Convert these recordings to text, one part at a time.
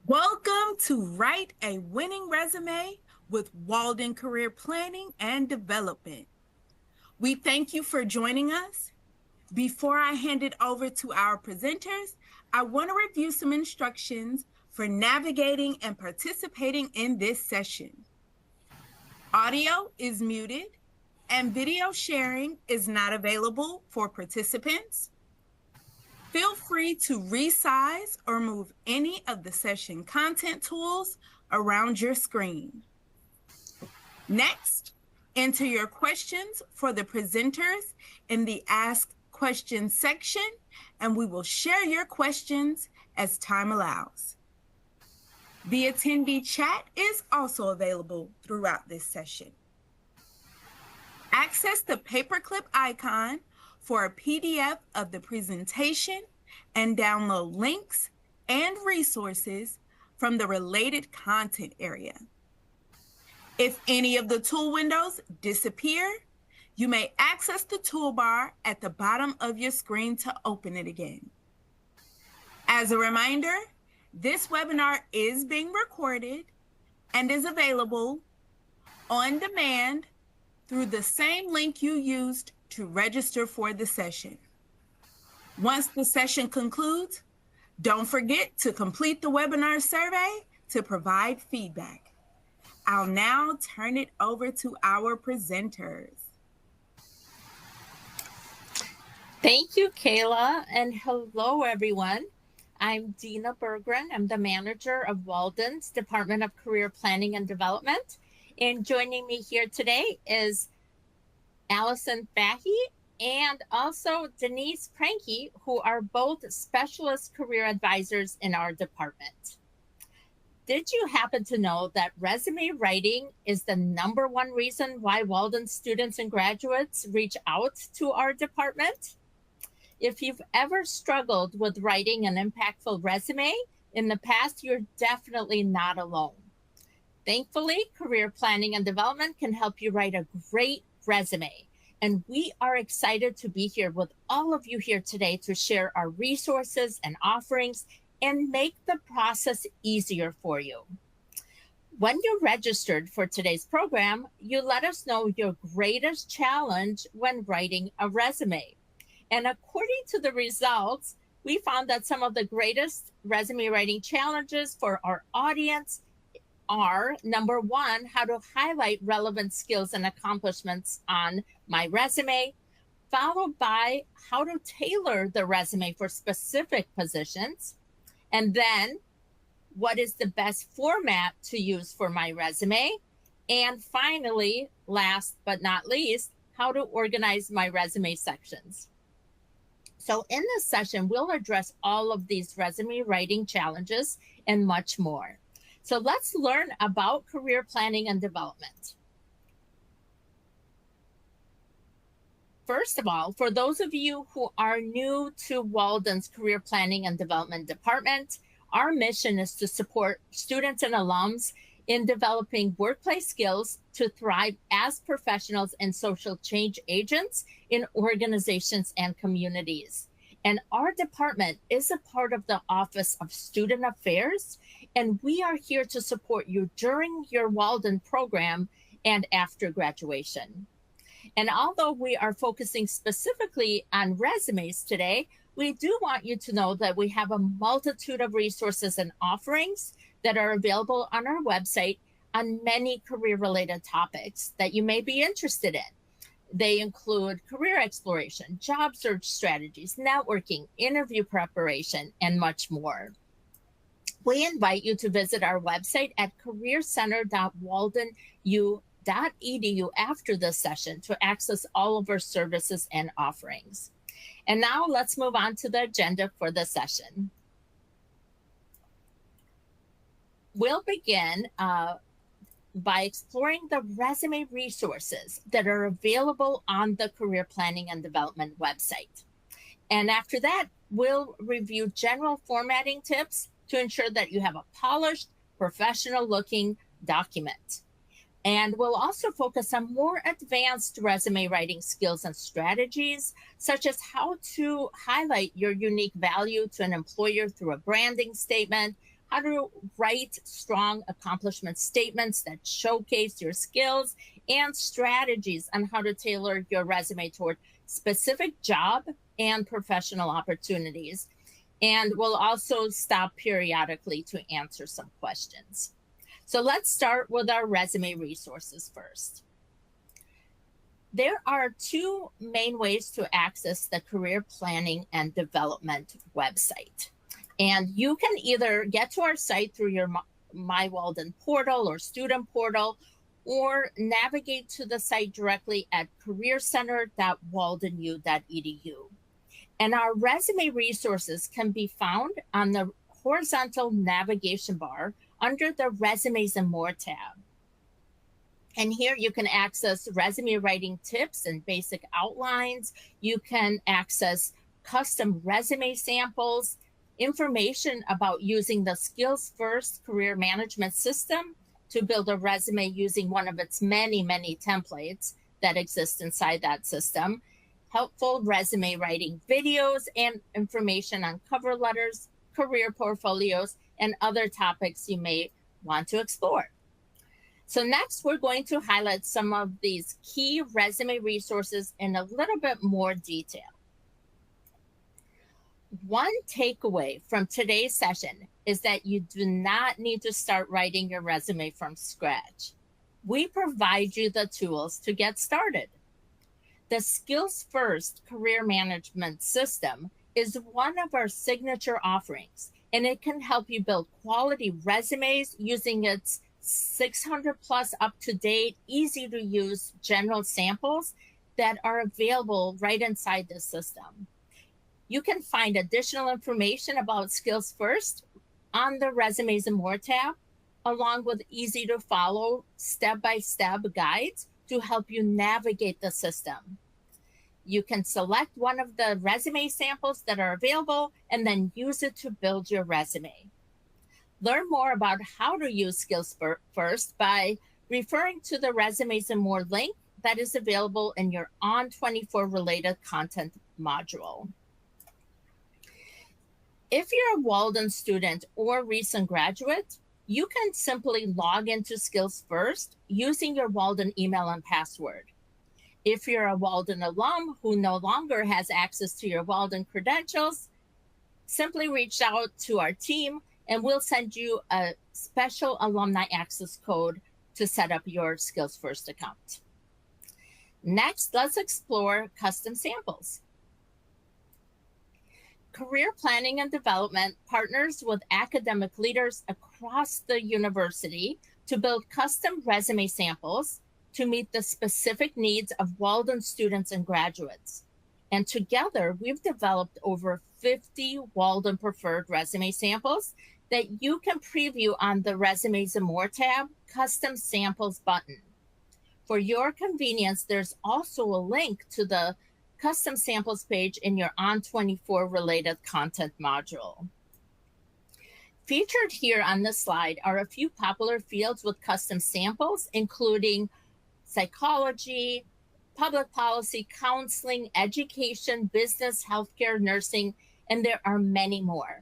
Welcome to Write a Winning Resume with Walden Career Planning and Development. We thank you for joining us. Before I hand it over to our presenters, I want to review some instructions for navigating and participating in this session. Audio is muted and video sharing is not available for participants. Feel free to resize or move any of the session content tools around your screen. Next, enter your questions for the presenters in the Ask Questions section, and we will share your questions as time allows. The attendee chat is also available throughout this session. Access the paperclip icon for a PDF of the presentation and download links and resources from the related content area. If any of the tool windows disappear, you may access the toolbar at the bottom of your screen to open it again. As a reminder, this webinar is being recorded and is available on demand through the same link you used to register for the session. Once the session concludes, don't forget to complete the webinar survey to provide feedback. I'll now turn it over to our presenters. Thank you, Kayla, and hello, everyone. I'm Dina Berggren. I'm the manager of Walden's Department of Career Planning and Development. And joining me here today is Allison Fahey and also Denise Pranke, who are both specialist career advisors in our department. Did you happen to know that resume writing is the #1 reason why Walden students and graduates reach out to our department? If you've ever struggled with writing an impactful resume in the past, you're definitely not alone. Thankfully, Career Planning and Development can help you write a great resume. And we are excited to be here with all of you here today to share our resources and offerings and make the process easier for you. When you registered for today's program, you let us know your greatest challenge when writing a resume. And according to the results, we found that some of the greatest resume writing challenges for our audience are, #1, how to highlight relevant skills and accomplishments on my resume, followed by how to tailor the resume for specific positions, and then what is the best format to use for my resume, and finally, last but not least, how to organize my resume sections. So in this session, we'll address all of these resume writing challenges and much more. So let's learn about career planning and development. First of all, for those of you who are new to Walden's Career Planning and Development Department, our mission is to support students and alums in developing workplace skills to thrive as professionals and social change agents in organizations and communities. And our department is a part of the Office of Student Affairs, and we are here to support you during your Walden program and after graduation. And although we are focusing specifically on resumes today, we do want you to know that we have a multitude of resources and offerings that are available on our website on many career-related topics that you may be interested in. They include career exploration, job search strategies, networking, interview preparation, and much more. We invite you to visit our website at careercenter.waldenu.edu after this session to access all of our services and offerings. And now let's move on to the agenda for the session. We'll begin by exploring the resume resources that are available on the Career Planning and Development website. And after that, we'll review general formatting tips to ensure that you have a polished, professional-looking document. And we'll also focus on more advanced resume writing skills and strategies, such as how to highlight your unique value to an employer through a branding statement, how to write strong accomplishment statements that showcase your skills, and strategies on how to tailor your resume toward specific job and professional opportunities. And we'll also stop periodically to answer some questions. So let's start with our resume resources first. There are two main ways to access the Career Planning and Development website. And you can either get to our site through your My Walden portal or student portal, or navigate to the site directly at careercenter.waldenu.edu. And our resume resources can be found on the horizontal navigation bar under the Resumes and More tab. And here you can access resume writing tips and basic outlines. You can access custom resume samples, information about using the Skills First career management system to build a resume using one of its many, many templates that exist inside that system, helpful resume writing videos, and information on cover letters, career portfolios, and other topics you may want to explore. So next, we're going to highlight some of these key resume resources in a little bit more detail. One takeaway from today's session is that you do not need to start writing your resume from scratch. We provide you the tools to get started. The Skills First career management system is one of our signature offerings, and it can help you build quality resumes using its 600 plus up-to-date, easy-to-use general samples that are available right inside the system. You can find additional information about Skills First on the Resumes and More tab, along with easy-to-follow step-by-step guides to help you navigate the system. You can select one of the resume samples that are available and then use it to build your resume. Learn more about how to use Skills First by referring to the Resumes and More link that is available in your On24 related content module. If you're a Walden student or recent graduate, you can simply log into Skills First using your Walden email and password. If you're a Walden alum who no longer has access to your Walden credentials, simply reach out to our team and we'll send you a special alumni access code to set up your Skills First account. Next, let's explore custom samples. Career Planning and Development partners with academic leaders across the university to build custom resume samples to meet the specific needs of Walden students and graduates. And together, we've developed over 50 Walden preferred resume samples that you can preview on the Resumes and More tab, Custom Samples button. For your convenience, there's also a link to the Custom Samples page in your On24 related content module. Featured here on this slide are a few popular fields with custom samples, including psychology, public policy, counseling, education, business, healthcare, nursing, and there are many more.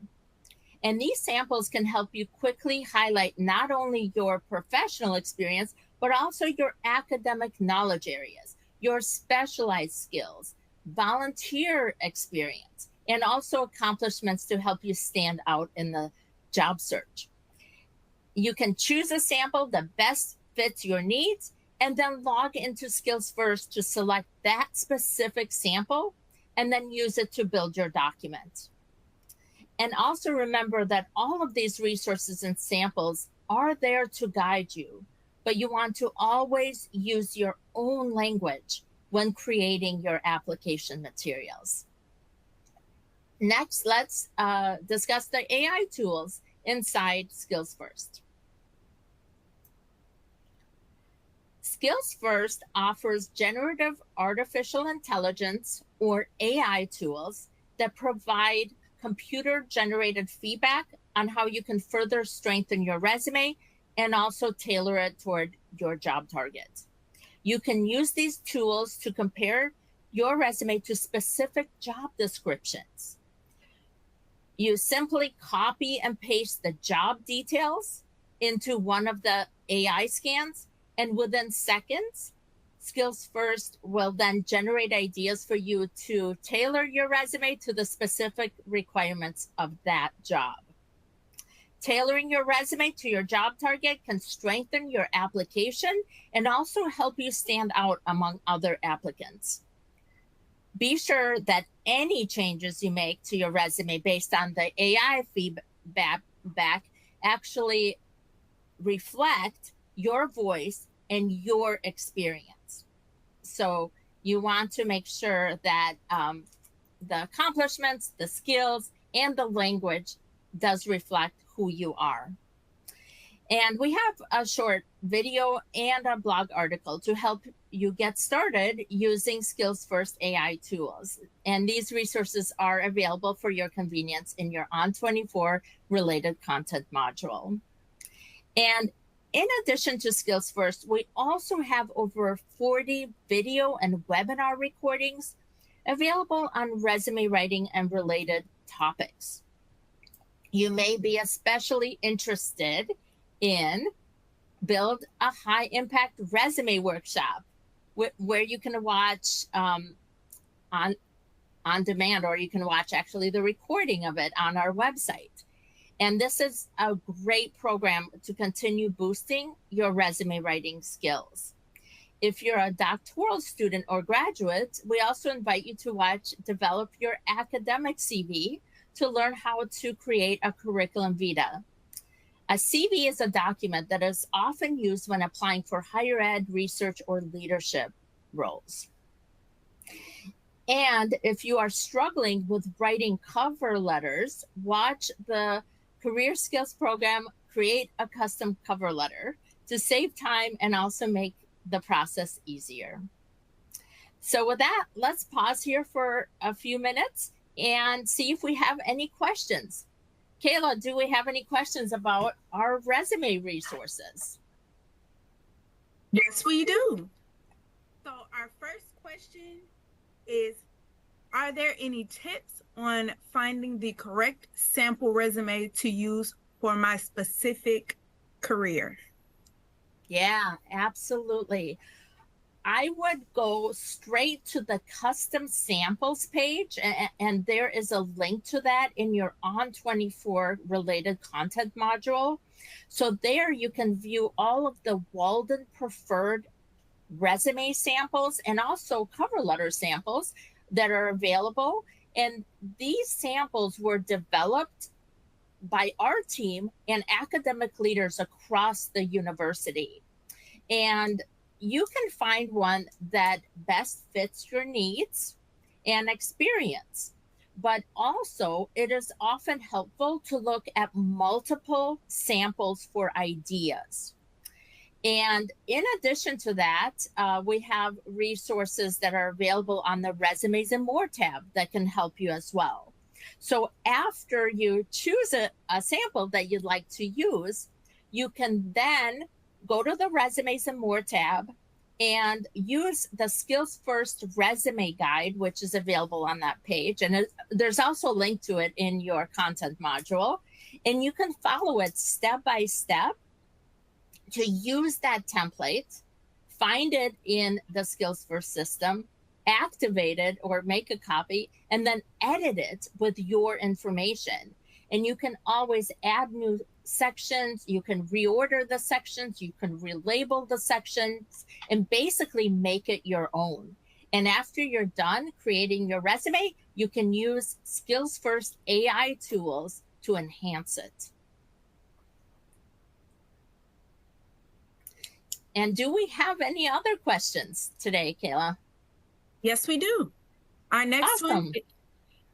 And these samples can help you quickly highlight not only your professional experience, but also your academic knowledge areas, your specialized skills, volunteer experience, and also accomplishments to help you stand out in the job search. You can choose a sample that best fits your needs and then log into Skills First to select that specific sample and then use it to build your document. And also remember that all of these resources and samples are there to guide you, but you want to always use your own language when creating your application materials. Next, let's discuss the AI tools inside Skills First. Skills First offers generative artificial intelligence, or AI tools, that provide computer-generated feedback on how you can further strengthen your resume and also tailor it toward your job targets. You can use these tools to compare your resume to specific job descriptions. You simply copy and paste the job details into one of the AI scans, and within seconds, Skills First will then generate ideas for you to tailor your resume to the specific requirements of that job. Tailoring your resume to your job target can strengthen your application and also help you stand out among other applicants. Be sure that any changes you make to your resume based on the AI feedback actually reflect your voice and your experience. So you want to make sure that the accomplishments, the skills, and the language does reflect who you are. And we have a short video and a blog article to help you get started using Skills First AI tools. And these resources are available for your convenience in your ON24 related content module. And in addition to Skills First, we also have over 40 video and webinar recordings available on resume writing and related topics. You may be especially interested in Build a High Impact Resume Workshop, where you can watch on demand, or you can watch actually the recording of it on our website. And this is a great program to continue boosting your resume writing skills. If you're a doctoral student or graduate, we also invite you to watch Develop Your Academic CV to learn how to create a curriculum vitae. A CV is a document that is often used when applying for higher ed, research, or leadership roles. And if you are struggling with writing cover letters, watch the Career Skills program, Create a Custom Cover Letter, to save time and also make the process easier. So with that, let's pause here for a few minutes and see if we have any questions. Kayla, do we have any questions about our resume resources? Yes, we do. So our first question is, are there any tips on finding the correct sample resume to use for my specific career? Yeah, absolutely. I would go straight to the custom samples page, and there is a link to that in your ON24 related content module. So there you can view all of the Walden preferred resume samples and also cover letter samples that are available. And these samples were developed by our team and academic leaders across the university. And you can find one that best fits your needs and experience. But also, it is often helpful to look at multiple samples for ideas. And in addition to that, we have resources that are available on the Resumes and More tab that can help you as well. So after you choose a sample that you'd like to use, you can then go to the Resumes and More tab and use the Skills First resume guide, which is available on that page. And there's also a link to it in your content module. And you can follow it step by step to use that template, find it in the Skills First system, activate it or make a copy, and then edit it with your information. And you can always add new sections, you can reorder the sections, you can relabel the sections, and basically make it your own. And after you're done creating your resume, you can use Skills First AI tools to enhance it. And do we have any other questions today, Kayla? Yes, we do. Our next one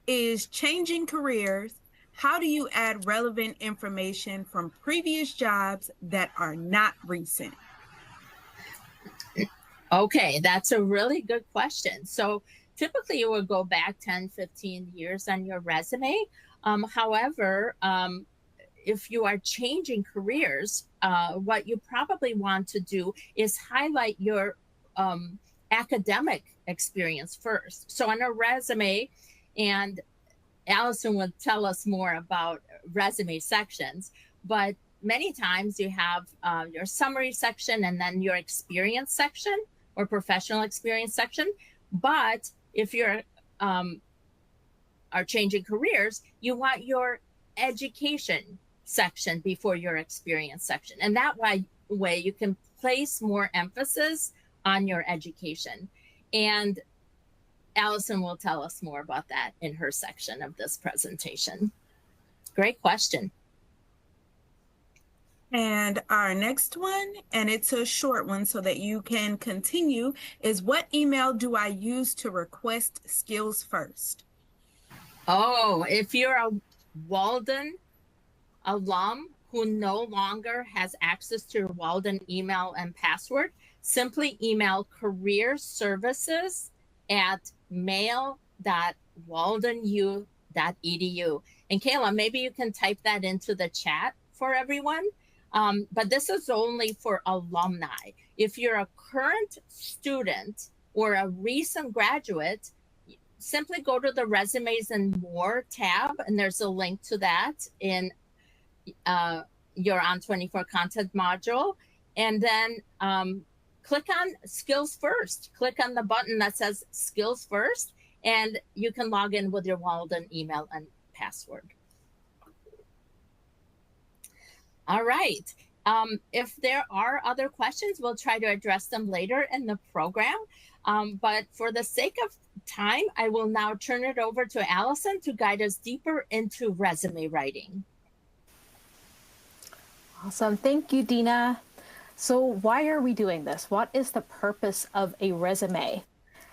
is changing careers. How do you add relevant information from previous jobs that are not recent? Okay, that's a really good question. So typically you would go back 10, 15 years on your resume. However, if you are changing careers, what you probably want to do is highlight your academic experience first. So on a resume, and Allison will tell us more about resume sections, but many times you have your summary section and then your experience section or professional experience section. But if you're are changing careers, you want your education section before your experience section. And that way you can place more emphasis on your education. And Allison will tell us more about that in her section of this presentation. Great question. And our next one, and it's a short one so that you can continue, is what email do I use to request Skills First? Oh, if you're a Walden alum who no longer has access to your Walden email and password, simply email careerservices@mail.waldenu.edu. And Kayla, maybe you can type that into the chat for everyone. But this is only for alumni. If you're a current student or a recent graduate, simply go to the Resumes and More tab, and there's a link to that in your On24 content module. And then click on Skills First. Click on the button that says Skills First, and you can log in with your Walden email and password. All right. If there are other questions, we'll try to address them later in the program. But for the sake of time, I will now turn it over to Allison to guide us deeper into resume writing. Awesome. Thank you, Dina. So why are we doing this? What is the purpose of a resume?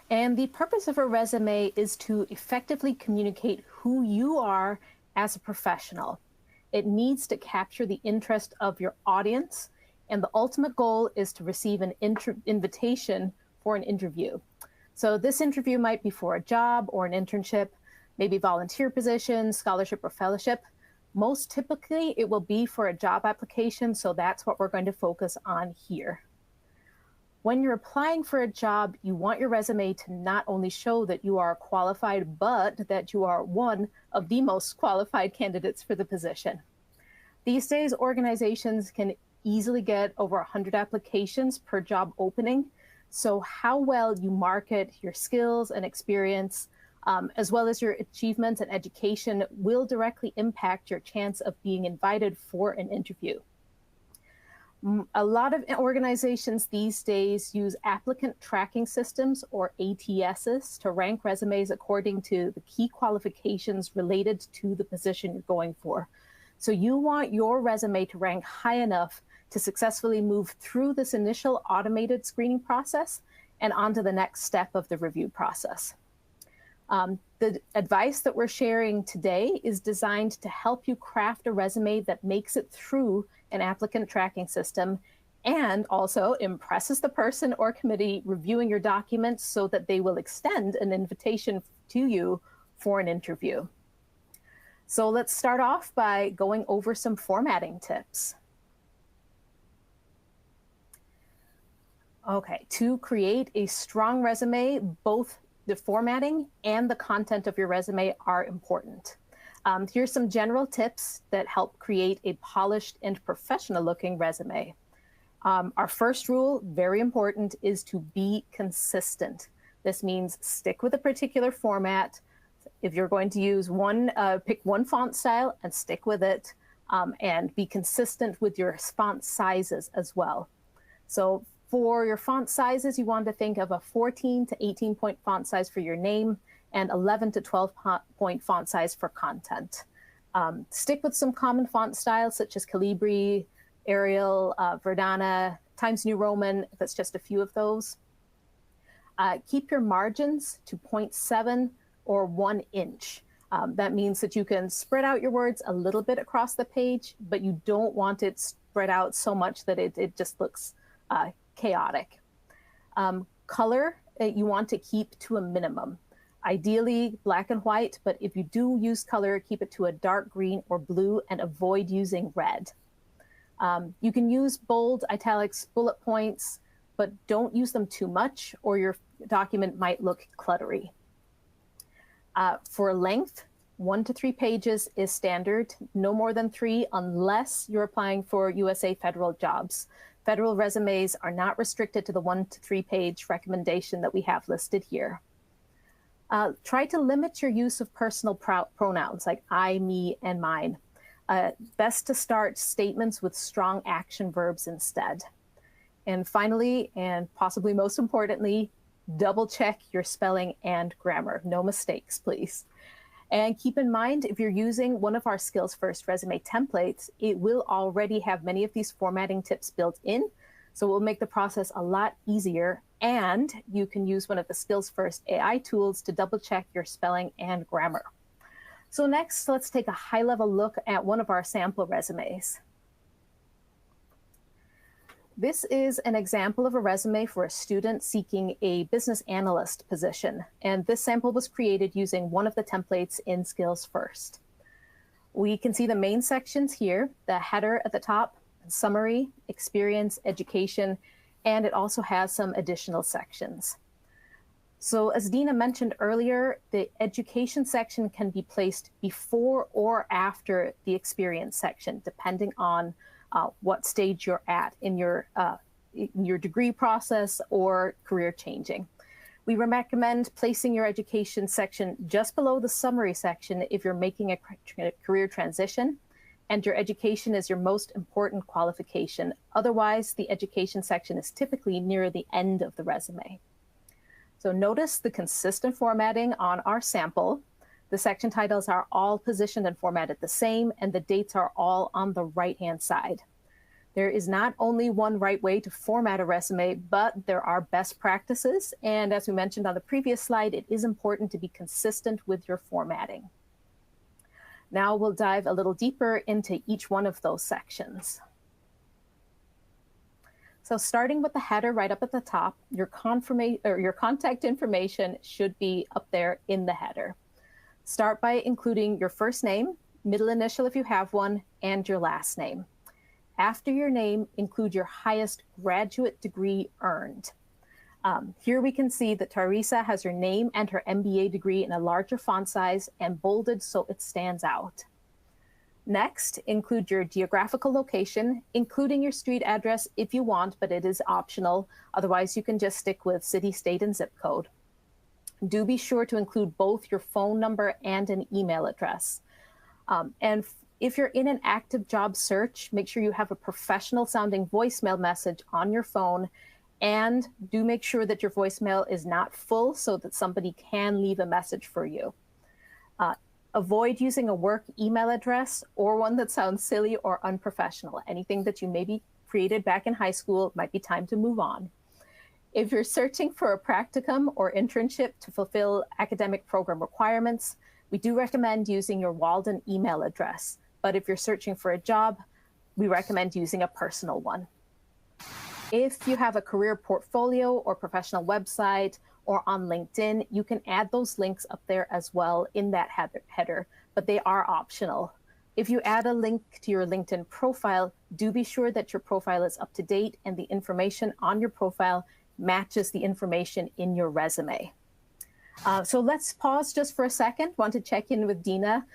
And the purpose of a resume is to effectively communicate who you are as a professional. It needs to capture the interest of your audience, and the ultimate goal is to receive an invitation for an interview. So this interview might be for a job or an internship, maybe volunteer position, scholarship, or fellowship. Most typically, it will be for a job application, so that's what we're going to focus on here. When you're applying for a job, you want your resume to not only show that you are qualified, but that you are one of the most qualified candidates for the position. These days, organizations can easily get over 100 applications per job opening. So how well you market your skills and experience, as well as your achievements and education, will directly impact your chance of being invited for an interview. A lot of organizations these days use applicant tracking systems, or ATSs, to rank resumes according to the key qualifications related to the position you're going for. So you want your resume to rank high enough to successfully move through this initial automated screening process and onto the next step of the review process. The advice that we're sharing today is designed to help you craft a resume that makes it through an applicant tracking system and also impresses the person or committee reviewing your documents so that they will extend an invitation to you for an interview. So let's start off by going over some formatting tips. Okay, to create a strong resume, both the formatting and the content of your resume are important. Here's some general tips that help create a polished and professional looking resume. Our first rule, very important, is to be consistent. This means stick with a particular format. If you're going to use pick one font style and stick with it, and be consistent with your font sizes as well. So for your font sizes, you want to think of a 14 to 18 point font size for your name and 11 to 12 point font size for content. Stick with some common font styles such as Calibri, Arial, Verdana, Times New Roman, if it's just a few of those. Keep your margins to 0.7 or 1 inch. That means that you can spread out your words a little bit across the page, but you don't want it spread out so much that it just looks chaotic. Color, you want to keep to a minimum. Ideally black and white, but if you do use color, keep it to a dark green or blue and avoid using red. You can use bold, italics, bullet points, but don't use them too much or your document might look cluttery. For length, 1 to 3 pages is standard, no more than 3 unless you're applying for USA federal jobs. Federal resumes are not restricted to the 1 to 3 page recommendation that we have listed here. Try to limit your use of personal pronouns like I, me, and mine. Best to start statements with strong action verbs instead. And finally, and possibly most importantly, double check your spelling and grammar. No mistakes, please. And keep in mind, if you're using one of our Skills First resume templates, it will already have many of these formatting tips built in. So it will make the process a lot easier. And you can use one of the Skills First AI tools to double check your spelling and grammar. So next, let's take a high-level look at one of our sample resumes. This is an example of a resume for a student seeking a business analyst position, and this sample was created using one of the templates in Skills First. We can see the main sections here, the header at the top, summary, experience, education, and it also has some additional sections. So as Dina mentioned earlier, the education section can be placed before or after the experience section, depending on what stage you're at in your degree process or career changing. We recommend placing your education section just below the summary section if you're making a career transition and your education is your most important qualification. Otherwise, the education section is typically near the end of the resume. So notice the consistent formatting on our sample. The section titles are all positioned and formatted the same, and the dates are all on the right-hand side. There is not only one right way to format a resume, but there are best practices. And as we mentioned on the previous slide, it is important to be consistent with your formatting. Now we'll dive a little deeper into each one of those sections. So starting with the header right up at the top, your contact information should be up there in the header. Start by including your first name, middle initial if you have one, and your last name. After your name, include your highest graduate degree earned. Here we can see that Teresa has her name and her MBA degree in a larger font size and bolded so it stands out. Next, include your geographical location, including your street address if you want, but it is optional. Otherwise, you can just stick with city, state, and zip code. Do be sure to include both your phone number and an email address. And if you're in an active job search, make sure you have a professional sounding voicemail message on your phone, and do make sure that your voicemail is not full so that somebody can leave a message for you. Avoid using a work email address or one that sounds silly or unprofessional. Anything that you maybe created back in high school, might be time to move on. If you're searching for a practicum or internship to fulfill academic program requirements, we do recommend using your Walden email address. But if you're searching for a job, we recommend using a personal one. If you have a career portfolio or professional website or on LinkedIn, you can add those links up there as well in that header, but they are optional. If you add a link to your LinkedIn profile, do be sure that your profile is up to date and the information on your profile matches the information in your resume. So let's pause just for a second. Want to check in with Dina.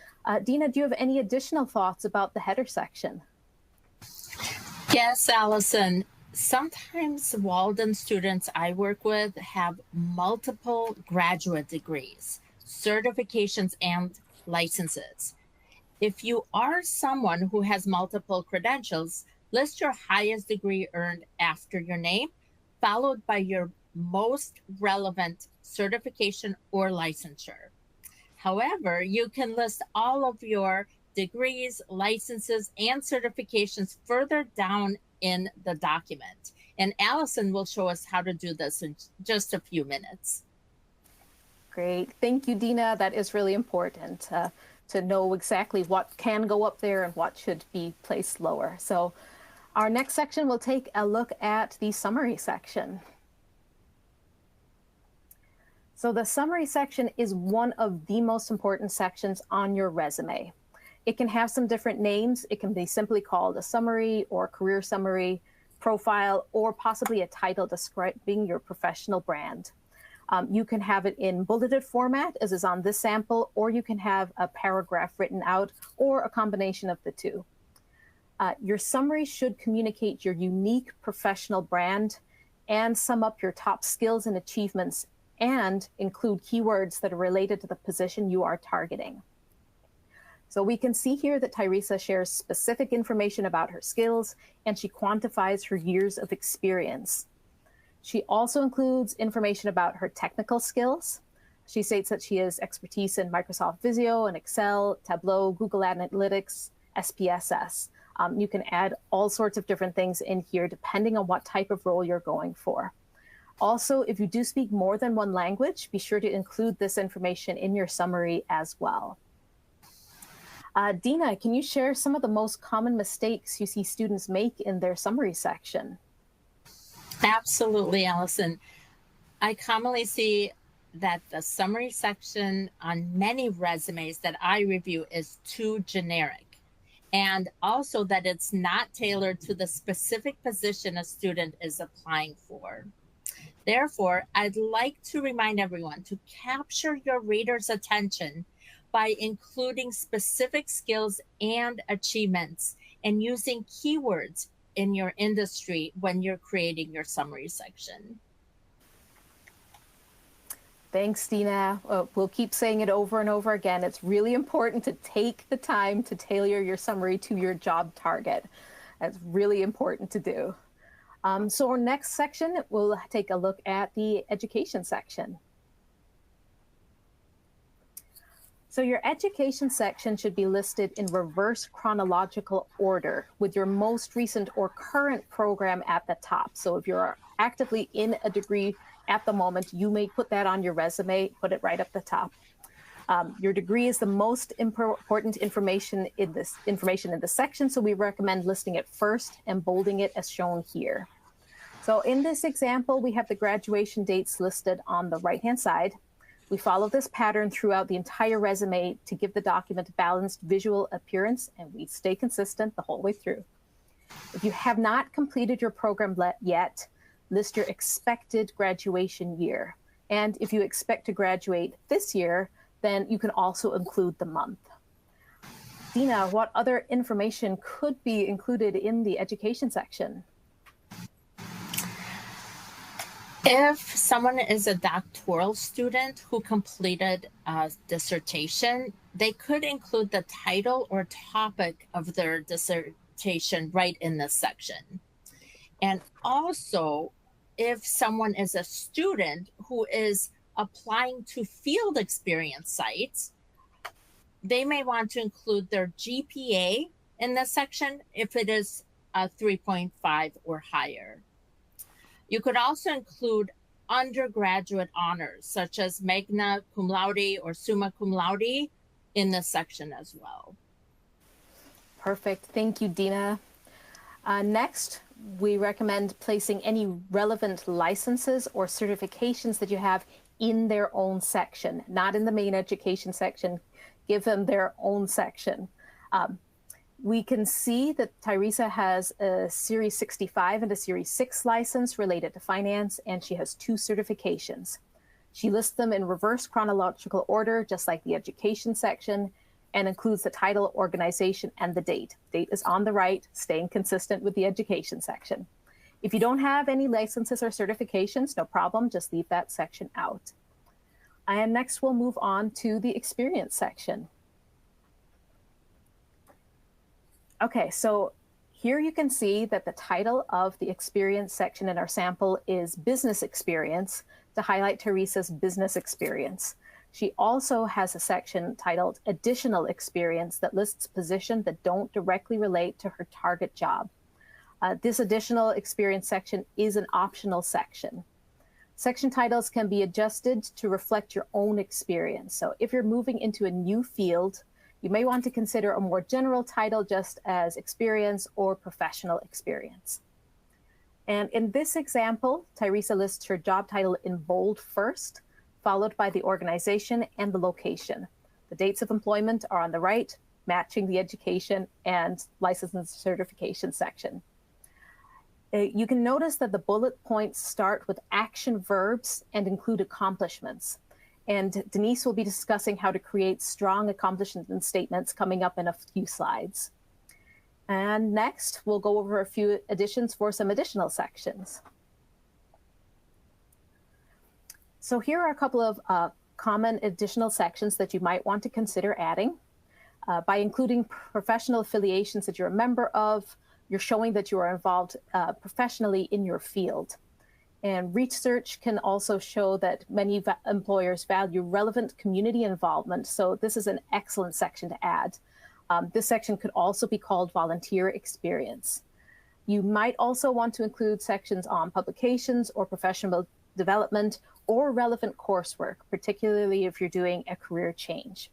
Dina, do you have any additional thoughts about the header section? Yes, Allison. Sometimes Walden students I work with have multiple graduate degrees, certifications, and licenses. If you are someone who has multiple credentials, list your highest degree earned after your name, followed by your most relevant certification or licensure. However, you can list all of your degrees, licenses, and certifications further down in the document. And Allison will show us how to do this in just a few minutes. Great. Thank you, Dina. That is really important to know exactly what can go up there and what should be placed lower. So our next section, we'll take a look at the summary section. So the summary section is one of the most important sections on your resume. It can have some different names. It can be simply called a summary or career summary, profile, or possibly a title describing your professional brand. You can have it in bulleted format, as is on this sample, or you can have a paragraph written out, or a combination of the two. Your summary should communicate your unique professional brand and sum up your top skills and achievements and include keywords that are related to the position you are targeting. So we can see here that Teresa shares specific information about her skills, and she quantifies her years of experience. She also includes information about her technical skills. She states that she has expertise in Microsoft Visio and Excel, Tableau, Google Analytics, SPSS. You can add all sorts of different things in here depending on what type of role you're going for. Also, if you do speak more than one language, be sure to include this information in your summary as well. Dina, can you share some of the most common mistakes you see students make in their summary section? Absolutely, Allison. I commonly see that the summary section on many resumes that I review is too generic, and also that it's not tailored to the specific position a student is applying for. Therefore, I'd like to remind everyone to capture your reader's attention by including specific skills and achievements and using keywords in your industry when you're creating your summary section. Thanks, Dina. We'll keep saying it over and over again. It's really important to take the time to tailor your summary to your job target. That's really important to do. So our next section, we'll take a look at the education section. So your education section should be listed in reverse chronological order with your most recent or current program at the top. So if you're actively in a degree at the moment, you may put that on your resume, put it right up the top. Your degree is the most important information in this section, so we recommend listing it first and bolding it as shown here. So in this example, we have the graduation dates listed on the right-hand side. We follow this pattern throughout the entire resume to give the document a balanced visual appearance, and we stay consistent the whole way through. If you have not completed your program yet, list your expected graduation year. And if you expect to graduate this year, then you can also include the month. Dina, what other information could be included in the education section? If someone is a doctoral student who completed a dissertation, they could include the title or topic of their dissertation right in this section. And also, if someone is a student who is applying to field experience sites, they may want to include their GPA in this section if it is a 3.5 or higher. You could also include undergraduate honors, such as magna cum laude or summa cum laude, in this section as well. Perfect. Thank you, Dina. Next, we recommend placing any relevant licenses or certifications that you have in their own section, not in the main education section. Give them their own section. We can see that Teresa has a Series 65 and a Series 6 license related to finance, and she has 2 certifications. She lists them in reverse chronological order, just like the education section, and includes the title, organization, and the date. Date is on the right, staying consistent with the education section. If you don't have any licenses or certifications, no problem, just leave that section out. And next we'll move on to the experience section. Okay, so here you can see that the title of the experience section in our sample is business experience to highlight Teresa's business experience. She also has a section titled additional experience that lists positions that don't directly relate to her target job. This additional experience section is an optional section. Section titles can be adjusted to reflect your own experience. So if you're moving into a new field, you may want to consider a more general title just as experience or professional experience. And in this example, Teresa lists her job title in bold first, followed by the organization and the location. The dates of employment are on the right, matching the education and license and certification section. You can notice that the bullet points start with action verbs and include accomplishments. And Denise will be discussing how to create strong accomplishment statements coming up in a few slides. And next, we'll go over a few additions for some additional sections. So here are a couple of common additional sections that you might want to consider adding. By including professional affiliations that you're a member of, you're showing that you are involved professionally in your field. And research can also show that many employers value relevant community involvement. So this is an excellent section to add. This section could also be called volunteer experience. You might also want to include sections on publications or professional development or relevant coursework, particularly if you're doing a career change.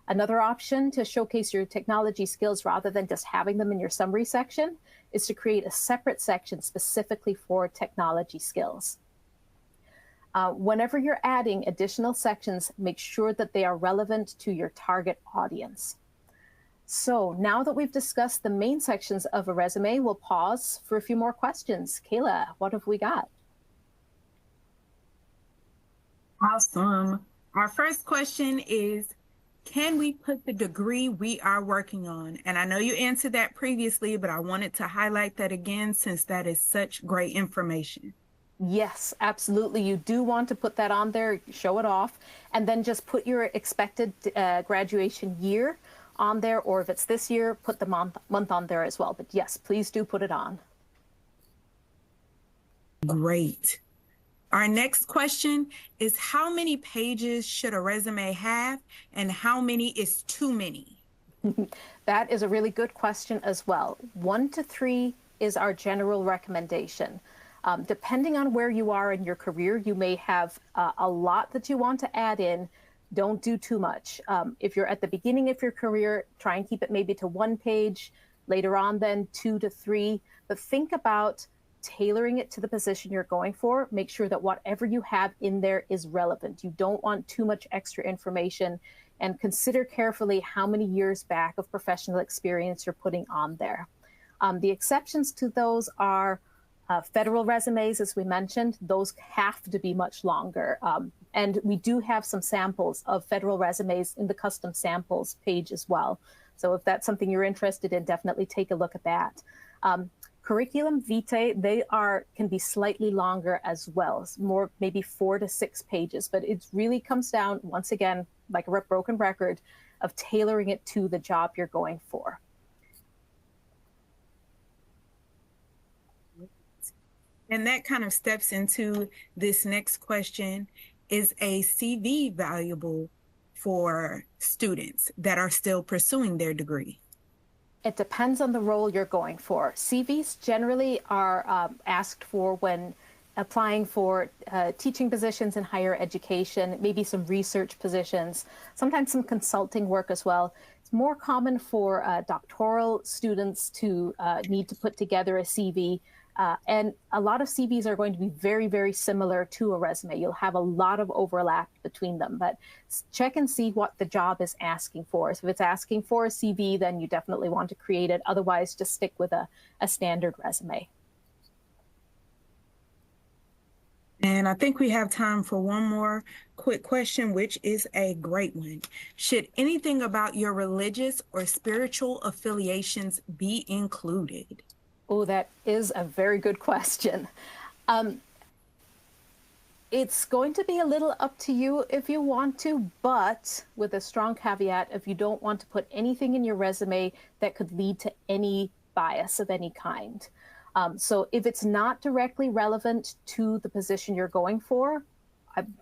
Another option to showcase your technology skills rather than just having them in your summary section is to create a separate section specifically for technology skills. Whenever you're adding additional sections, make sure that they are relevant to your target audience. So now that we've discussed the main sections of a resume, we'll pause for a few more questions. Kayla, what have we got? Awesome. Our first question is, can we put the degree we are working on? And I know you answered that previously, but I wanted to highlight that again since that is such great information. Yes, absolutely. You do want to put that on there, show it off, and then just put your expected graduation year on there, or if it's this year, put the month on there as well. But yes, please do put it on. Great. Our next question is, how many pages should a resume have and how many is too many? That is a really good question as well. 1 to 3 is our general recommendation. Depending on where you are in your career, you may have a lot that you want to add in. Don't do too much. If you're at the beginning of your career, try and keep it maybe to 1 page. Later on, then 2 to 3. But think about tailoring it to the position you're going for. Make sure that whatever you have in there is relevant. You don't want too much extra information, and consider carefully how many years back of professional experience you're putting on there. The exceptions to those are federal resumes, as we mentioned. Those have to be much longer. And we do have some samples of federal resumes in the custom samples page as well. So if that's something you're interested in, definitely take a look at that. Curriculum vitae, can be slightly longer as well, more maybe 4 to 6 pages, but it really comes down, once again, like a broken record, of tailoring it to the job you're going for. And that kind of steps into this next question. Is a CV valuable for students that are still pursuing their degree? It depends on the role you're going for. CVs generally are asked for when applying for teaching positions in higher education, maybe some research positions, sometimes some consulting work as well. It's more common for doctoral students to need to put together a CV. And a lot of CVs are going to be very, very similar to a resume. You'll have a lot of overlap between them, but check and see what the job is asking for. So if it's asking for a CV, then you definitely want to create it. Otherwise, just stick with a standard resume. And I think we have time for one more quick question, which is a great one. Should anything about your religious or spiritual affiliations be included? Oh, that is a very good question. It's going to be a little up to you if you want to, but with a strong caveat, if you don't want to put anything in your resume that could lead to any bias of any kind. So if it's not directly relevant to the position you're going for,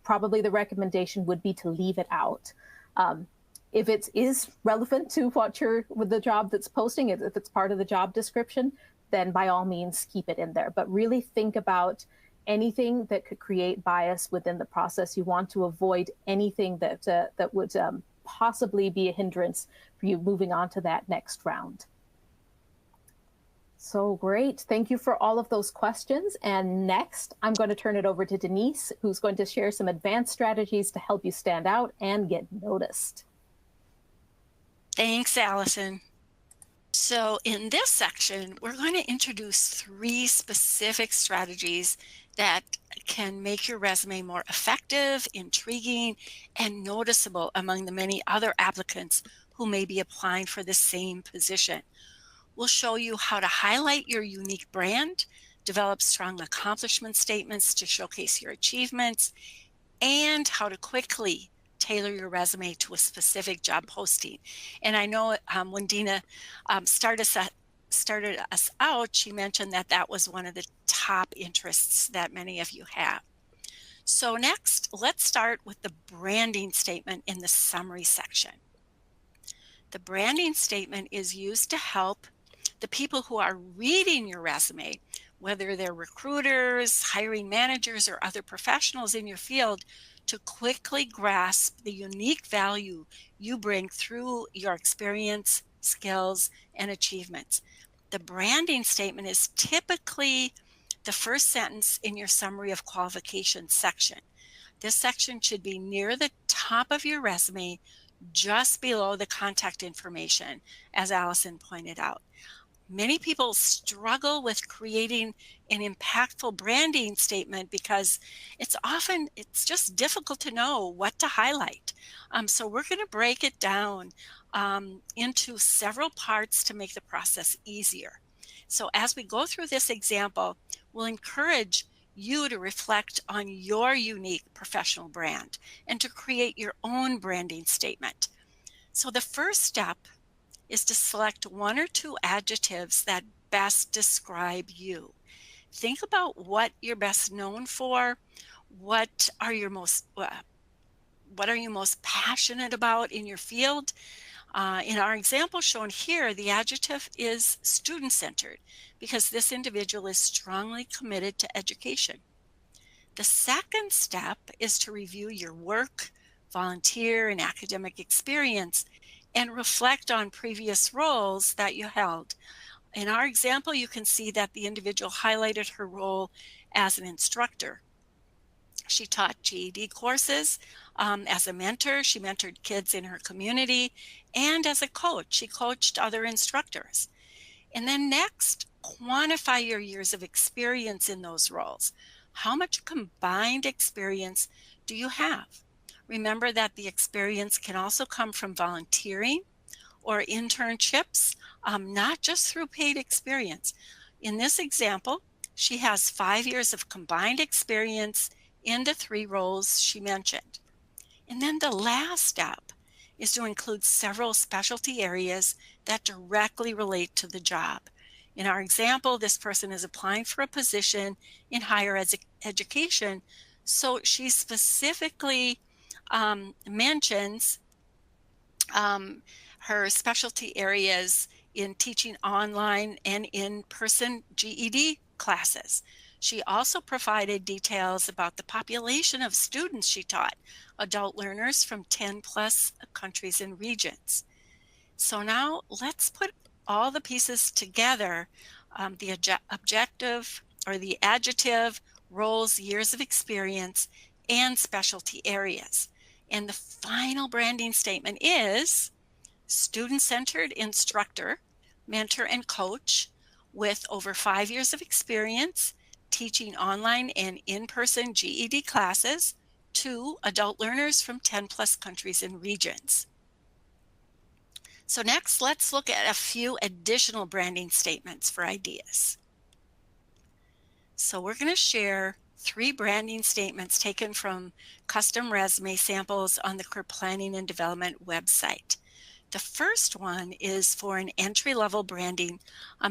probably the recommendation would be to leave it out. If it is relevant to with the job that's posting, if it's part of the job description, then by all means keep it in there. But really think about anything that could create bias within the process. You want to avoid anything that would possibly be a hindrance for you moving on to that next round. So great. Thank you for all of those questions. And next, I'm going to turn it over to Denise, who's going to share some advanced strategies to help you stand out and get noticed. Thanks, Allison. So in this section, we're going to introduce 3 specific strategies that can make your resume more effective, intriguing, and noticeable among the many other applicants who may be applying for the same position. We'll show you how to highlight your unique brand, develop strong accomplishment statements to showcase your achievements, and how to quickly tailor your resume to a specific job posting. And I know when Dina started us out, she mentioned that that was one of the top interests that many of you have. So next, let's start with the branding statement in the summary section. The branding statement is used to help the people who are reading your resume, whether they're recruiters, hiring managers, or other professionals in your field, to quickly grasp the unique value you bring through your experience, skills, and achievements. The branding statement is typically the first sentence in your summary of qualifications section. This section should be near the top of your resume, just below the contact information, as Allison pointed out. Many people struggle with creating an impactful branding statement because it's just difficult to know what to highlight. So we're going to break it down into several parts to make the process easier. So as we go through this example, we'll encourage you to reflect on your unique professional brand and to create your own branding statement. So the first step is to select 1 or 2 adjectives that best describe you. Think about what you're best known for. What are you most passionate about in your field? In our example shown here, the adjective is student-centered because this individual is strongly committed to education. The second step is to review your work, volunteer, and academic experience and reflect on previous roles that you held. In our example, you can see that the individual highlighted her role as an instructor. She taught GED courses. As a mentor, she mentored kids in her community, and as a coach, she coached other instructors. And then next, quantify your years of experience in those roles. How much combined experience do you have? Remember that the experience can also come from volunteering or internships, not just through paid experience. In this example, she has 5 years of combined experience in the 3 roles she mentioned. And then the last step is to include several specialty areas that directly relate to the job. In our example, this person is applying for a position in higher education, so she specifically mentions her specialty areas in teaching online and in-person GED classes. She also provided details about the population of students she taught, adult learners from 10 plus countries and regions. So now let's put all the pieces together, the objective or the adjective, roles, years of experience, and specialty areas. And the final branding statement is student-centered instructor, mentor, and coach with over 5 years of experience teaching online and in-person GED classes to adult learners from 10 plus countries and regions. So next, let's look at a few additional branding statements for ideas. So we're going to share 3 branding statements taken from custom resume samples on the Career Planning and Development website. The first one is for an entry-level branding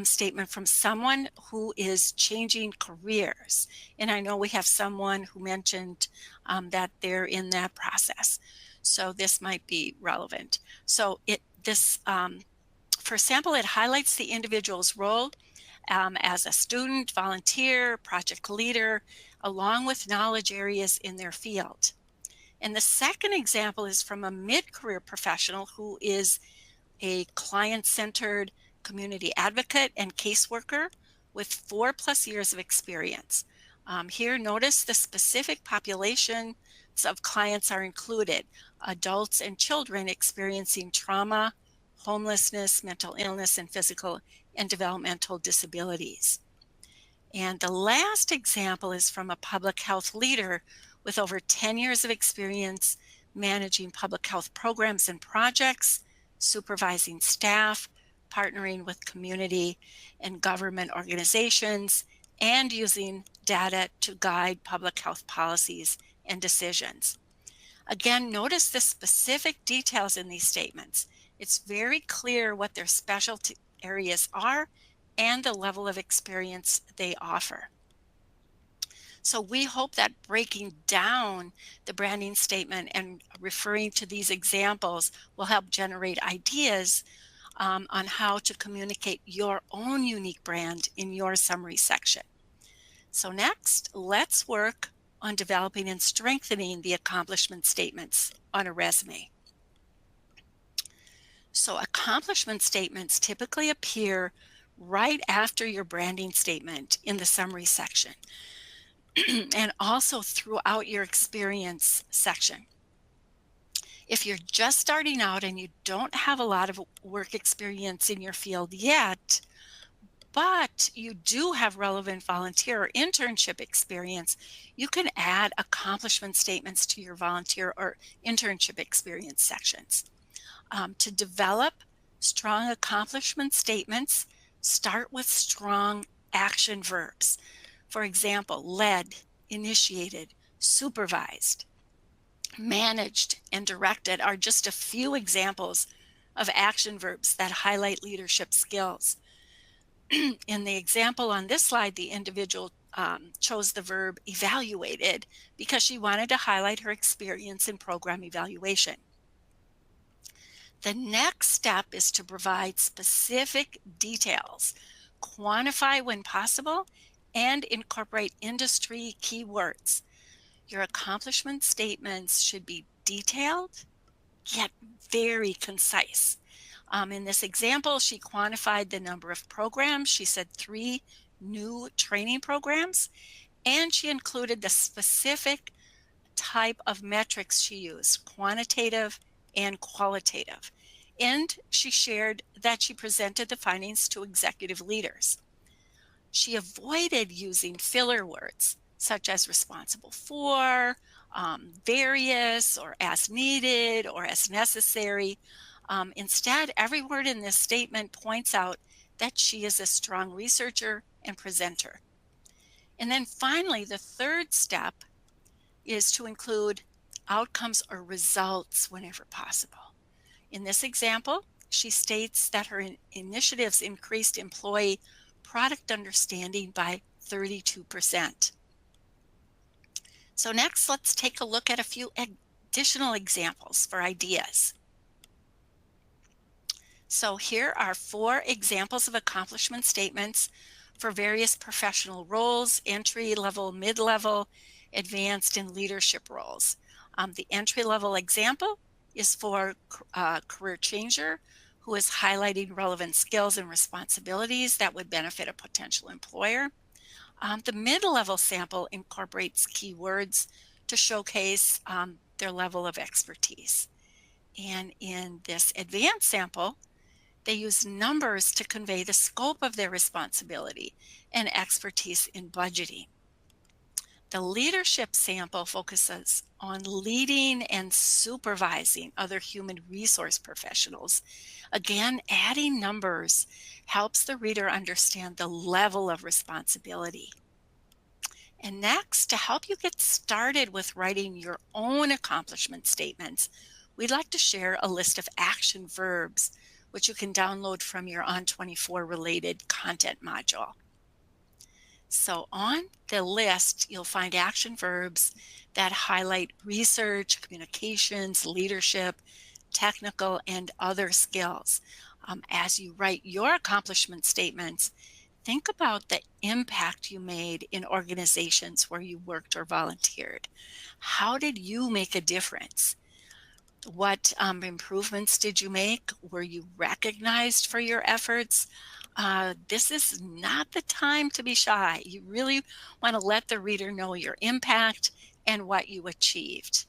statement from someone who is changing careers. And I know we have someone who mentioned that they're in that process. So this might be relevant. So for sample, it highlights the individual's role as a student, volunteer, project leader, along with knowledge areas in their field. And the second example is from a mid-career professional who is a client-centered community advocate and caseworker with 4+ years of experience. Here, notice the specific populations of clients are included: adults and children experiencing trauma, homelessness, mental illness, and physical and developmental disabilities. And the last example is from a public health leader with over 10 years of experience managing public health programs and projects, supervising staff, partnering with community and government organizations, and using data to guide public health policies and decisions. Again, notice the specific details in these statements. It's very clear what their specialty areas are and the level of experience they offer. So we hope that breaking down the branding statement and referring to these examples will help generate ideas on how to communicate your own unique brand in your summary section. So next, let's work on developing and strengthening the accomplishment statements on a resume. So accomplishment statements typically appear right after your branding statement in the summary section and also throughout your experience section. If you're just starting out and you don't have a lot of work experience in your field yet, but you do have relevant volunteer or internship experience, you can add accomplishment statements to your volunteer or internship experience sections. To develop strong accomplishment statements, start with strong action verbs. For example, led, initiated, supervised, managed, and directed are just a few examples of action verbs that highlight leadership skills. In the example on this slide, the individual chose the verb evaluated because she wanted to highlight her experience in program evaluation. The next step is to provide specific details, quantify when possible, and incorporate industry keywords. Your accomplishment statements should be detailed, yet very concise. In this example, she quantified the number of programs. She said 3 new training programs, and she included the specific type of metrics she used, quantitative and qualitative. And she shared that she presented the findings to executive leaders. She avoided using filler words such as responsible for, various, or as needed, or as necessary. Instead, every word in this statement points out that she is a strong researcher and presenter. And then finally, the third step is to include outcomes or results whenever possible. In this example, she states that her initiatives increased employee product understanding by 32%. So next, let's take a look at a few additional examples for ideas. So here are 4 examples of accomplishment statements for various professional roles: entry-level, mid-level, advanced, and leadership roles. The entry-level example is for a career changer who is highlighting relevant skills and responsibilities that would benefit a potential employer. The mid-level sample incorporates keywords to showcase their level of expertise. And in this advanced sample, they use numbers to convey the scope of their responsibility and expertise in budgeting. The leadership sample focuses on leading and supervising other human resource professionals. Again, adding numbers helps the reader understand the level of responsibility. And next, to help you get started with writing your own accomplishment statements, we'd like to share a list of action verbs, which you can download from your On24 related content module. So on the list, you'll find action verbs that highlight research, communications, leadership, technical, and other skills. As you write your accomplishment statements, think about the impact you made in organizations where you worked or volunteered. How did you make a difference? What improvements did you make? Were you recognized for your efforts? This is not the time to be shy. You really want to let the reader know your impact and what you achieved.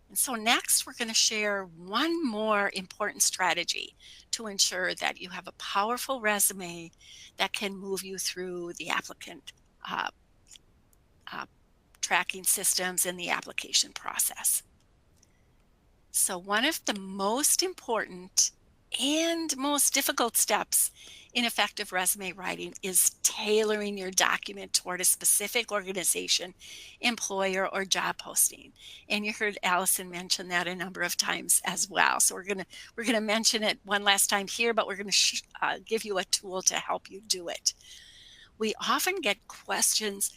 And so next, we're going to share one more important strategy to ensure that you have a powerful resume that can move you through the applicant uh, uh, tracking systems and the application process. So one of the most important and most difficult steps in effective resume writing is tailoring your document toward a specific organization, employer, or job posting. And you heard Allison mention that a number of times as well. So we're gonna mention it one last time here, but we're gonna give you a tool to help you do it. We often get questions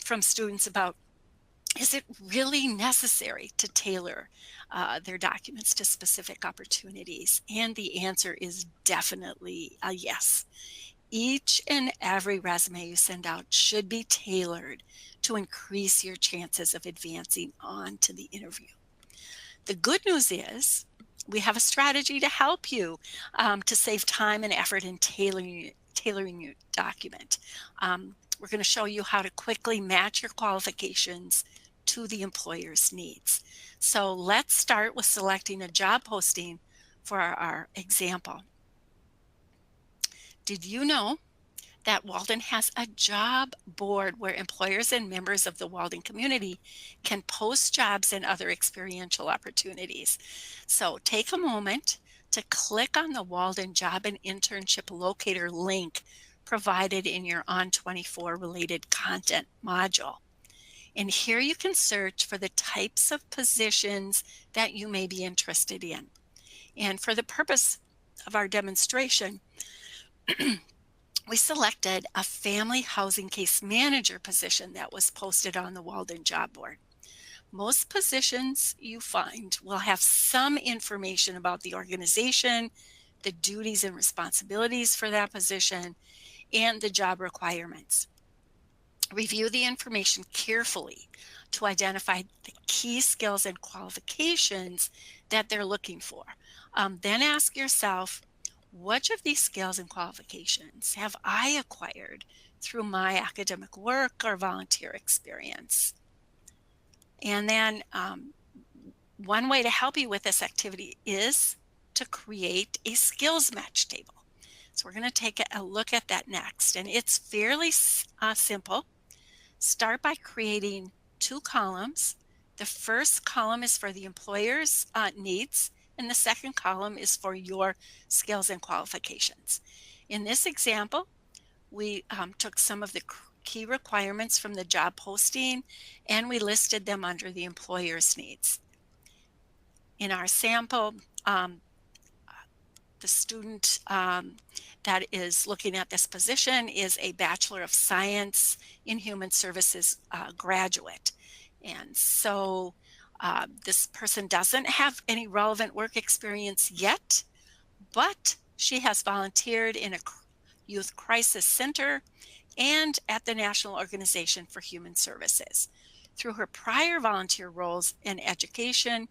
from students about, is it really necessary to tailor their documents to specific opportunities? And the answer is definitely a yes. Each and every resume you send out should be tailored to increase your chances of advancing on to the interview. The good news is we have a strategy to help you to save time and effort in tailoring your document. We're going to show you how to quickly match your qualifications to the employer's needs. So let's start with selecting a job posting for our example. Did you know that Walden has a job board where employers and members of the Walden community can post jobs and other experiential opportunities? So take a moment to click on the Walden Job and Internship Locator link provided in your ON24 related content module. And here you can search for the types of positions that you may be interested in. And for the purpose of our demonstration, we selected a family housing case manager position that was posted on the Walden job board. Most positions you find will have some information about the organization, the duties and responsibilities for that position, and the job requirements. Review the information carefully to identify the key skills and qualifications that they're looking for. Then ask yourself, which of these skills and qualifications have I acquired through my academic work or volunteer experience? And then one way to help you with this activity is to create a skills match table. So we're going to take a look at that next, and it's fairly simple. Start by creating two columns. The first column is for the employer's needs, and the second column is for your skills and qualifications. In this example, we took some of the key requirements from the job posting and we listed them under the employer's needs. In our sample, the student that is looking at this position is a Bachelor of Science in Human Services graduate. And so this person doesn't have any relevant work experience yet, but she has volunteered in a youth crisis center and at the National Organization for Human Services. Through her prior volunteer roles in education,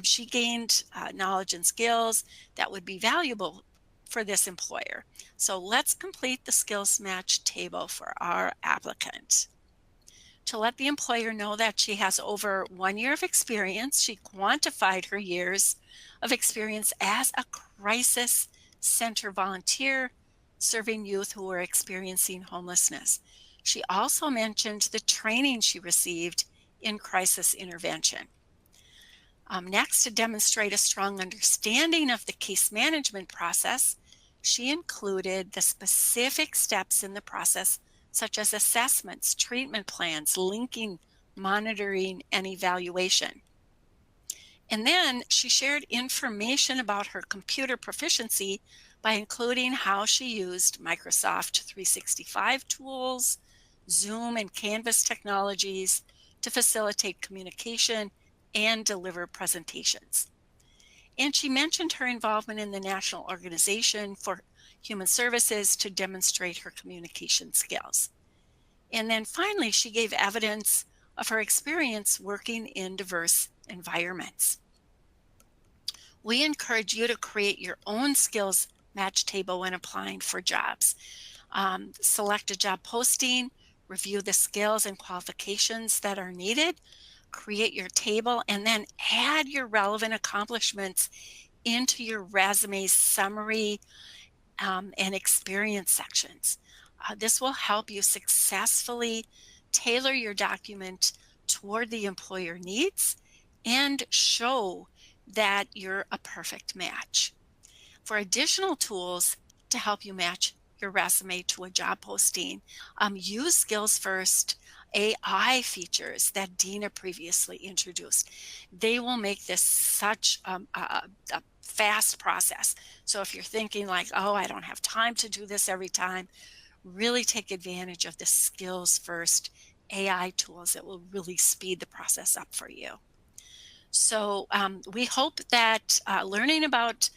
she gained knowledge and skills that would be valuable for this employer. So let's complete the skills match table for our applicant. To let the employer know that she has over 1 year of experience, she quantified her years of experience as a crisis center volunteer serving youth who were experiencing homelessness. She also mentioned the training she received in crisis intervention. Next, to demonstrate a strong understanding of the case management process, she included the specific steps in the process, such as assessments, treatment plans, linking, monitoring, and evaluation. And then she shared information about her computer proficiency by including how she used Microsoft 365 tools, Zoom and Canvas technologies to facilitate communication and deliver presentations. And she mentioned her involvement in the National Organization for Human Services to demonstrate her communication skills. And then finally, she gave evidence of her experience working in diverse environments. We encourage you to create your own skills match table when applying for jobs. Select a job posting, review the skills and qualifications that are needed, create your table, and then add your relevant accomplishments into your resume summary and experience sections. This will help you successfully tailor your document toward the employer needs and show that you're a perfect match. For additional tools to help you match your resume to a job posting, use Skills First AI features that Dina previously introduced. They will make this such a fast process. So if you're thinking like, oh, I don't have time to do this every time, really take advantage of the Skills First AI tools that will really speed the process up for you. So we hope that learning about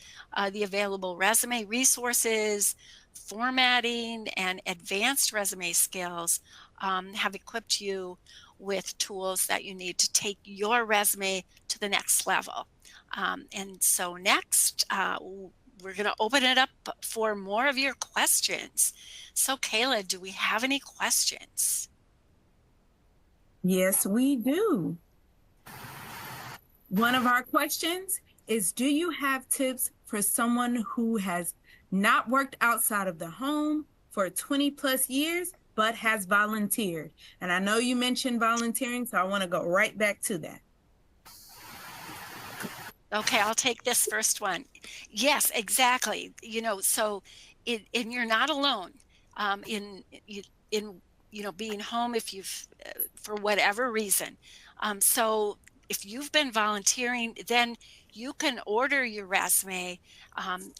the available resume resources, formatting, and advanced resume skills have equipped you with tools that you need to take your resume to the next level. And so next, we're going to open it up for more of your questions. So Kayla, do we have any questions? Yes, we do. One of our questions is, do you have tips for someone who has not worked outside of the home for 20 plus years, but has volunteered? And I know you mentioned volunteering, so I want to go right back to that. Okay, I'll take this first one. Yes, exactly. So and you're not alone in being home if you've for whatever reason. So if you've been volunteering, then you can order your resume.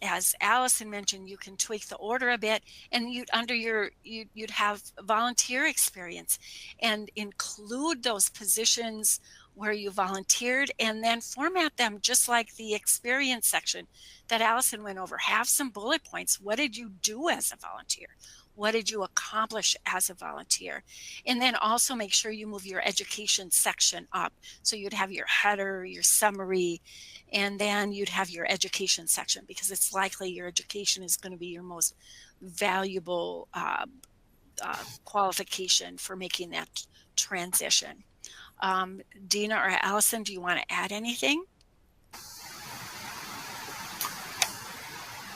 As Allison mentioned, you can tweak the order a bit, and you'd have volunteer experience, and include those positions where you volunteered, and then format them just like the experience section that Allison went over. Have some bullet points. What did you do as a volunteer? What did you accomplish as a volunteer? And then also make sure you move your education section up. So you'd have your header, your summary, and then you'd have your education section, because it's likely your education is going to be your most valuable qualification for making that transition. Dina or Allison, do you want to add anything?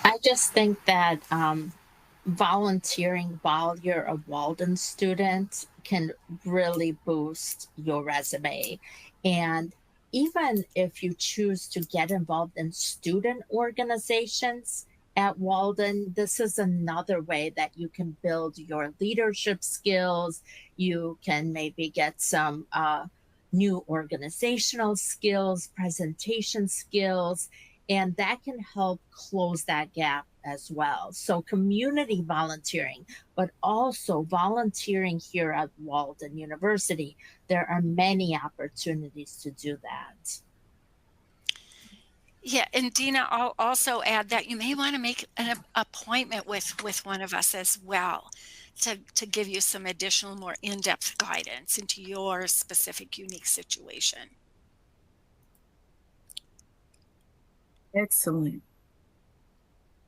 I just think that volunteering while you're a Walden student can really boost your resume. And even if you choose to get involved in student organizations at Walden, this is another way that you can build your leadership skills. You can maybe get some new organizational skills, presentation skills, and that can help close that gap as well. So community volunteering, but also volunteering here at Walden University. There are many opportunities to do that. Yeah, and Dina, I'll also add that you may want to make an appointment with one of us as well to give you some additional, more in-depth guidance into your specific, unique situation. Excellent.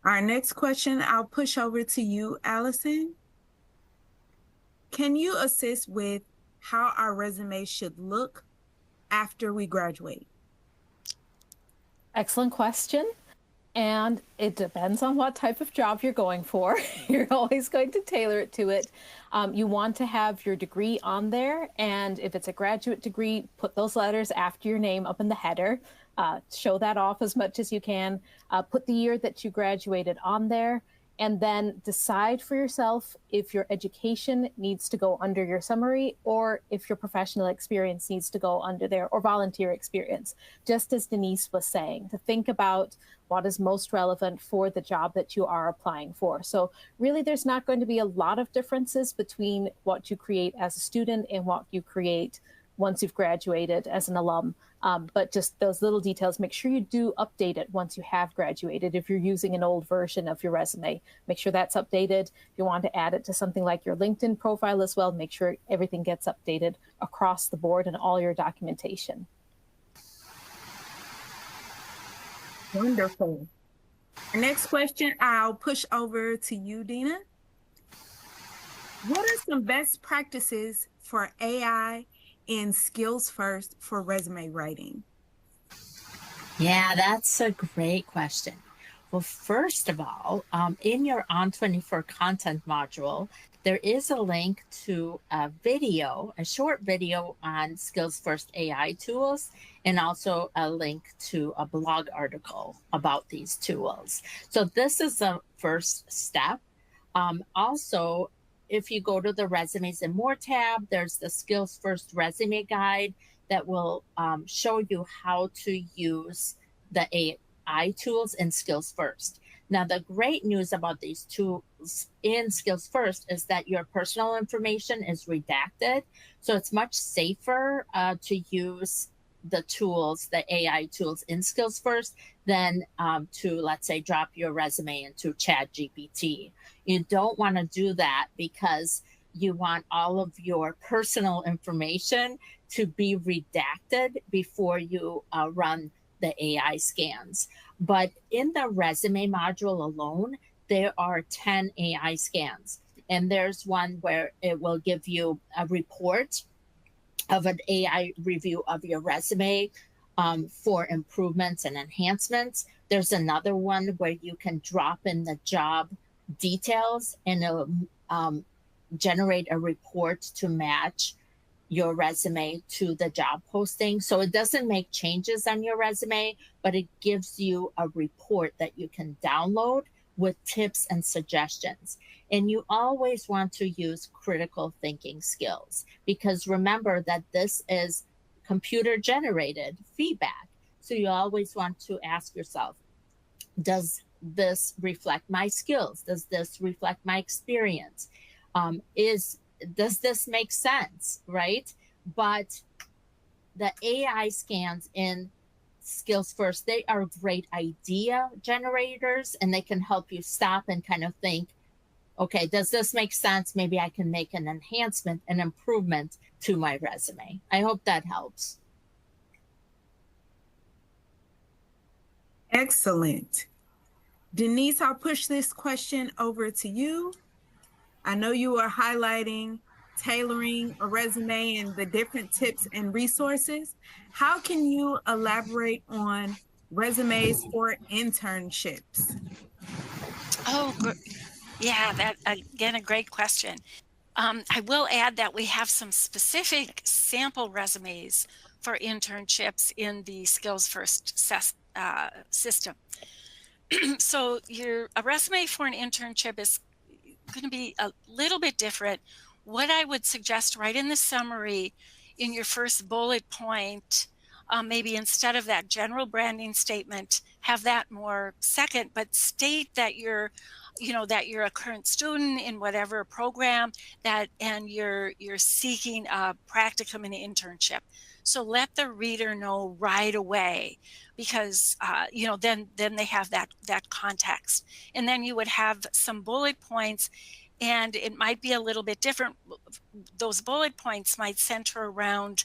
Our next question, I'll push over to you, Allison. Can you assist with how our resume should look after we graduate? Excellent question. And it depends on what type of job you're going for. You're always going to tailor it to it. You want to have your degree on there. And if it's a graduate degree, put those letters after your name up in the header. Show that off as much as you can. Put the year that you graduated on there. And then decide for yourself if your education needs to go under your summary, or if your professional experience needs to go under there, or volunteer experience. Just as Denise was saying, to think about what is most relevant for the job that you are applying for. So really, there's not going to be a lot of differences between what you create as a student and what you create once you've graduated as an alum. But just those little details, make sure you do update it once you have graduated. If you're using an old version of your resume, make sure that's updated. If you want to add it to something like your LinkedIn profile as well, make sure everything gets updated across the board in all your documentation. Wonderful. Our next question, I'll push over to you, Dina. What are some best practices for AI in Skills First for resume writing? Yeah, that's a great question. Well, first of all, in your On24 content module, there is a link to a video, a short video on Skills First AI tools, and also a link to a blog article about these tools. So, this is the first step. Also, if you go to the Resumes and More tab, there's the Skills First Resume Guide that will show you how to use the AI tools in Skills First. Now, the great news about these tools in Skills First is that your personal information is redacted. So it's much safer to use the tools, the AI tools in Skills First than to, let's say, drop your resume into ChatGPT. You don't want to do that because you want all of your personal information to be redacted before you run the AI scans. But in the resume module alone, there are 10 AI scans. And there's one where it will give you a report of an AI review of your resume for improvements and enhancements. There's another one where you can drop in the job details and it'll generate a report to match your resume to the job posting. So it doesn't make changes on your resume, but it gives you a report that you can download with tips and suggestions. And you always want to use critical thinking skills because remember that this is computer generated feedback. So you always want to ask yourself, does this reflect my skills? Does this reflect my experience? Does this make sense, right? But the AI scans in Skills First, they are great idea generators and they can help you stop and kind of think, okay, does this make sense? Maybe I can make an enhancement, an improvement to my resume. I hope that helps. Excellent. Denise, I'll push this question over to you. I know you are highlighting tailoring a resume and the different tips and resources. How can you elaborate on resumes for internships? Oh, yeah, that again, a great question. I will add that we have some specific sample resumes for internships in the Skills First system. So a resume for an internship is going to be a little bit different. What I would suggest right in the summary, in your first bullet point, maybe instead of that general branding statement, have that more second, but state that you're a current student in whatever program and you're seeking a practicum and internship. So let the reader know right away, because then they have that context, and then you would have some bullet points, and it might be a little bit different. Those bullet points might center around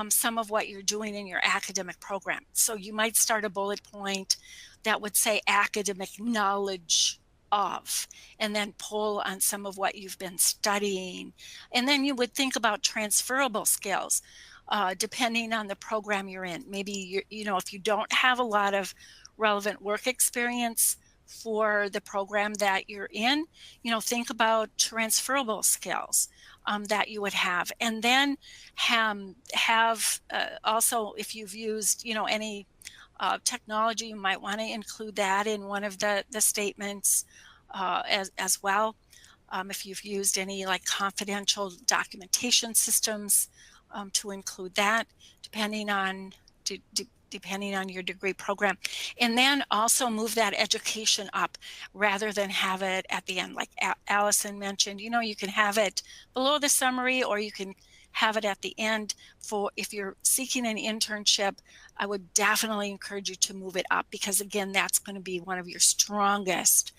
some of what you're doing in your academic program. So you might start a bullet point that would say academic knowledge of, and then pull on some of what you've been studying. And then you would think about transferable skills, depending on the program you're in. Maybe if you don't have a lot of relevant work experience for the program that you're in, think about transferable skills that you would have. And then have also, if you've used any technology, you might want to include that in one of the statements as well. If you've used any like confidential documentation systems, to include that, depending on your degree program. And then also move that education up rather than have it at the end. Like Allison mentioned, you can have it below the summary, or you can have it at the end. For if you're seeking an internship, I would definitely encourage you to move it up, because again, that's going to be one of your strongest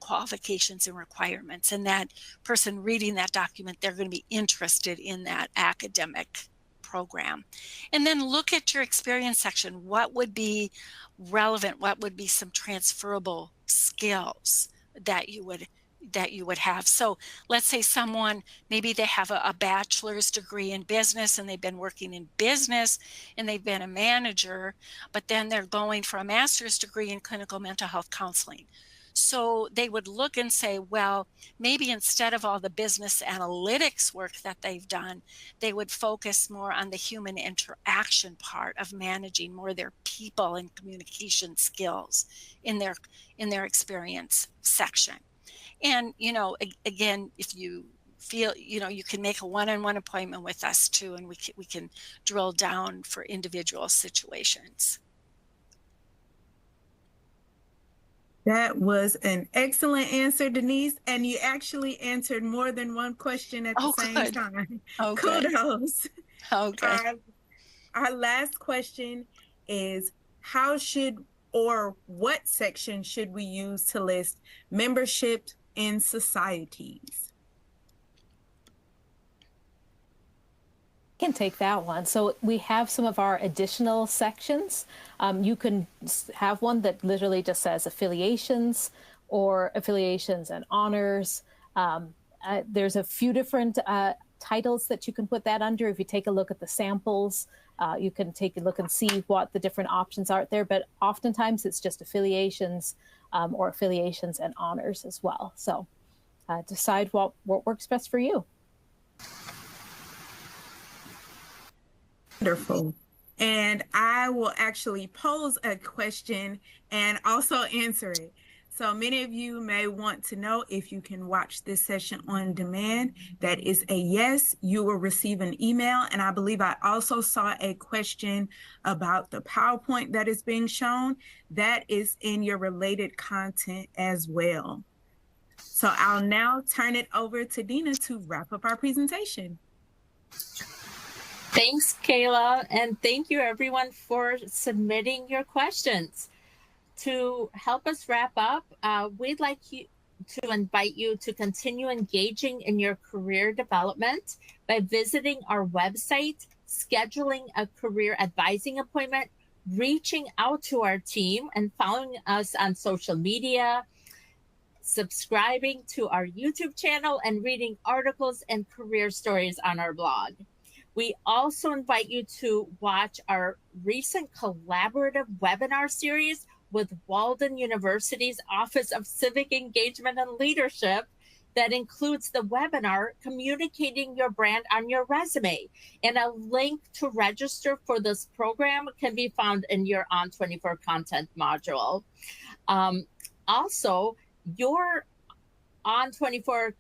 qualifications and requirements. And that person reading that document, they're going to be interested in that academic program. And then look at your experience section. What would be relevant? What would be some transferable skills that you would that you would have. So let's say someone, maybe they have a bachelor's degree in business and they've been working in business and they've been a manager, but then they're going for a master's degree in clinical mental health counseling. So they would look and say, well, maybe instead of all the business analytics work that they've done, they would focus more on the human interaction part of managing more their people and communication skills in their experience section. And, again, if you feel, you can make a one-on-one appointment with us too, and we can drill down for individual situations. That was an excellent answer, Denise. And you actually answered more than one question at the same good. time. Oh, good. Kudos. Oh, good. Our last question is, how should or what section should we use to list membership in societies? Can take that one. So we have some of our additional sections. You can have one that literally just says affiliations or affiliations and honors. There's a few different titles that you can put that under. If you take a look at the samples, you can take a look and see what the different options are there, but oftentimes it's just affiliations or affiliations and honors as well. So decide what works best for you. Wonderful. And I will actually pose a question and also answer it. So many of you may want to know if you can watch this session on demand. That is a yes. You will receive an email. And I believe I also saw a question about the PowerPoint that is being shown. That is in your related content as well. So I'll now turn it over to Dina to wrap up our presentation. Thanks, Kayla, and thank you everyone for submitting your questions. To help us wrap up, we'd like to invite you to continue engaging in your career development by visiting our website, scheduling a career advising appointment, reaching out to our team, and following us on social media, subscribing to our YouTube channel, and reading articles and career stories on our blog. We also invite you to watch our recent collaborative webinar series with Walden University's Office of Civic Engagement and Leadership that includes the webinar, Communicating Your Brand on Your Resume. And a link to register for this program can be found in your ON24 content module. Also, your ON24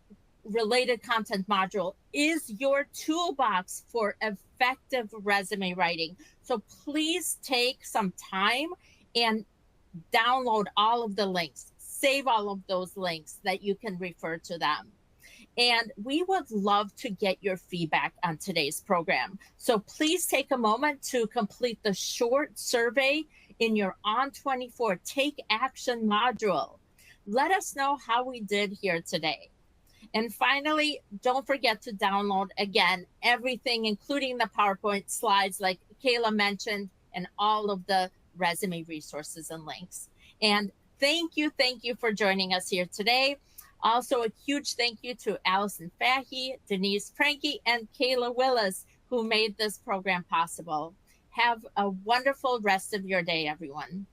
related content module is your toolbox for effective resume writing. So please take some time and download all of the links, save all of those links that you can refer to them. And we would love to get your feedback on today's program. So please take a moment to complete the short survey in your ON24 Take Action module. Let us know how we did here today. And finally, don't forget to download, again, everything, including the PowerPoint slides like Kayla mentioned, and all of the resume resources and links. And thank you for joining us here today. Also, a huge thank you to Allison Fahey, Denise Franke, and Kayla Willis, who made this program possible. Have a wonderful rest of your day, everyone.